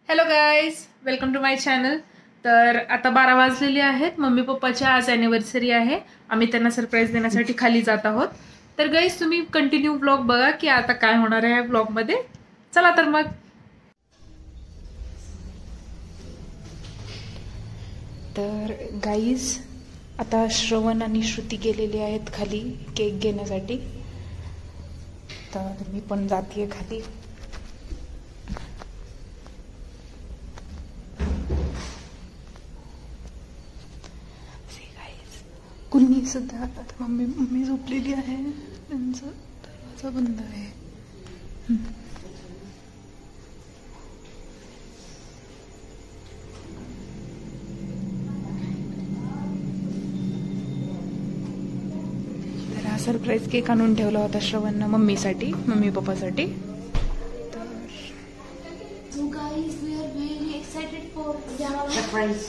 Hello guys, welcome to my channel. तर आता 12 वाजलेली आहेत. मम्मी पप्पाची आज ॲनिव्हर्सरी आहे. आम्ही त्यांना सरप्राईज देण्यासाठी खाली जात आहोत. तर गाईज तुम्ही कंटिन्यू व्लॉग बघा की आता काय होणार आहे या व्लॉगमध्ये. चला तर मग. तर गाईज आता श्रवण आणि श्रुती गेलेली आहेत खाली केक घेण्यासाठी. तर मी पण जाते खाली. कुणी सुद्धा आता मम्मी झोपलेली आहे. त्यांचा दरवाजा बंद आहे. तर हा सरप्राईज केक आणून ठेवला होता श्रवणनं मम्मीसाठी, mummy पप्पासाठी. So guys, we are very excited for surprise.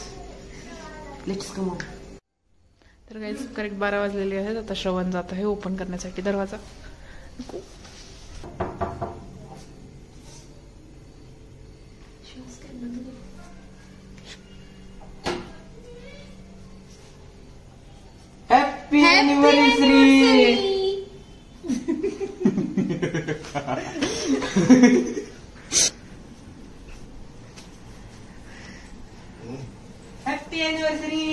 Let's come on. तर गाईज करेक्ट 12 वाजलेले आहेत. आता श्रवण जात आहे ओपन करण्यासाठी दरवाजा. Happy anniversary! Happy anniversary!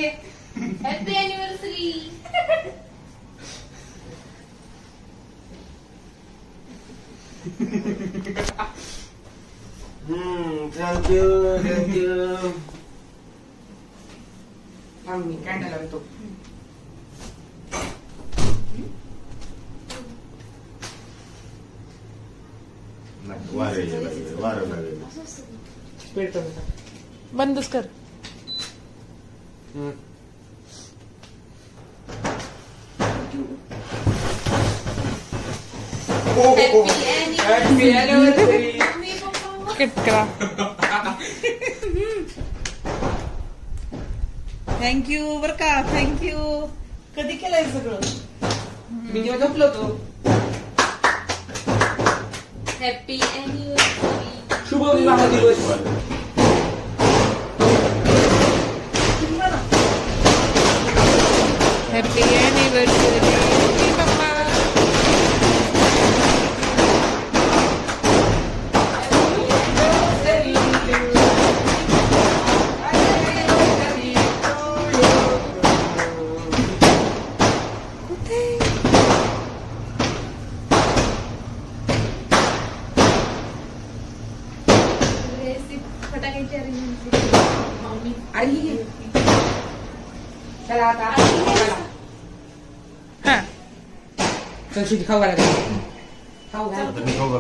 Happy anniversary! Thank you, thank you. Mami, candle on top. Spirit on top. बंदच कर. Happy anniversary! किटकरा. थँक्यू बर का. थँक्यू. कधी केलंय सगळं? मी जेव्हा झोपलो होतो. Happy anniversary! शुभ विवाह दिवस. हॅपी ॲनिव्हर्सरी पप्पा. फटाक्याची अरेंजमेंट. आई चला आता हा चल शुद्धी खाऊ घाला. खाऊ घाला.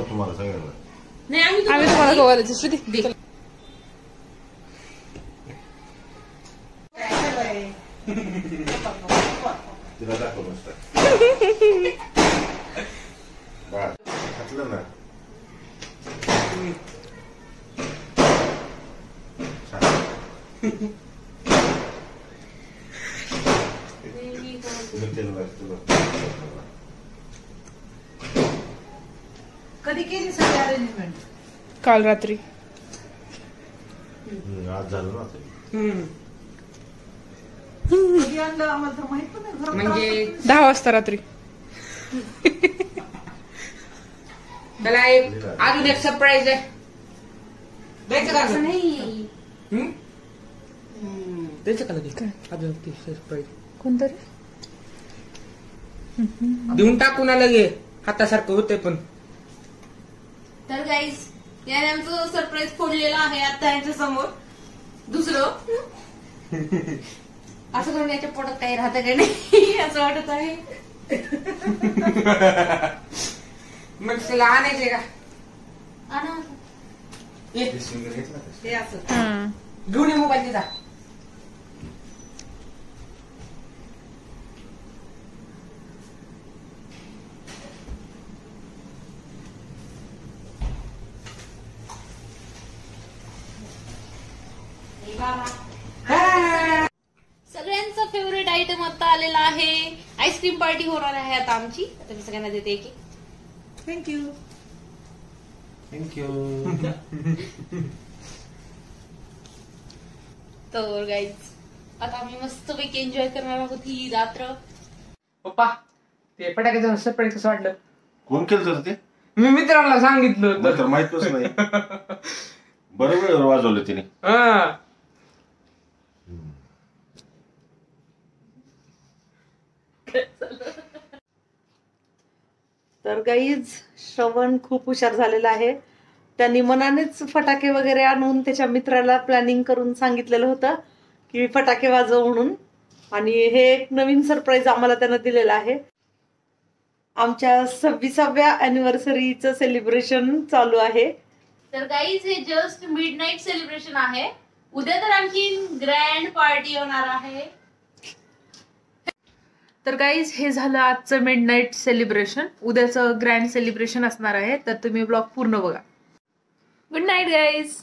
तुम्हाला सगळ्यांना नाही आम्ही आम्ही तुम्हाला गवारायची श्रुती. तिला दाखव मस्त बाळ घातलं ना. कधी केली सगळी अरेंजमेंट? काल रात्री आज झालं ना ते. कधी आणलं आम्हाला तर माहित पण नाही. घरात म्हणजे 10 वाजता रात्री. त्याला एक अजून एक सरप्राईज आहे. द्यायचं का असं अजून? नाही. द्यायचं का लगेच? अजून एक सरप्राईज कोणतरी देऊन टाकू ना लगे. हातासारखं होतंय पण. तर गाईज याने आमचं सरप्राईज फोडलेलं आहे आता यांच्या समोर. दुसरं असं करून याच्या पोटात काही राहतं का नाही असं वाटत आहे. मग तिला आणायचंय का? आणा. ये हे असं घेऊन ये मोबाईल तिचा. सगळ्यांचा फेवरेट आयटम आता आलेला आहे. आईस्क्रीम पार्टी होणार आहे आता आमची. आता मी सगळ्यांना देते एक. थँक्यू. थँक्यू. तर गाईज आता आम्ही मस्तपैकी एन्जॉय करणार आहोत ही रात्र. पप्पा ते फटाक्याचं सरप्राईज कसं वाटलं? कोण केलं तर ते मी मित्रांना सांगितलं होतं. मला तर माहितच नाही. बरं वेळेवर वाजवलं तिने. हा. तर गाईज श्रवण खूप हुशार झालेला आहे. त्यांनी मनानेच फटाके वगैरे आणून त्याच्या मित्राला प्लॅनिंग करून सांगितलेलं होतं की फटाके वाजव म्हणून. आणि हे एक नवीन सरप्राईज आम्हाला त्यानं दिलेलं आहे. आमच्या 26व्या अॅनिव्हर्सरीचं सेलिब्रेशन चालू आहे. तर गाईज हे जस्ट मिडनाईट सेलिब्रेशन आहे. उद्या तर आणखी ग्रँड पार्टी होणार आहे. तर गाईज हे झालं आजचं मिडनाईट सेलिब्रेशन. उद्याचं ग्रँड सेलिब्रेशन असणार आहे, तर तुम्ही ब्लॉग पूर्ण बघा. Good night guys.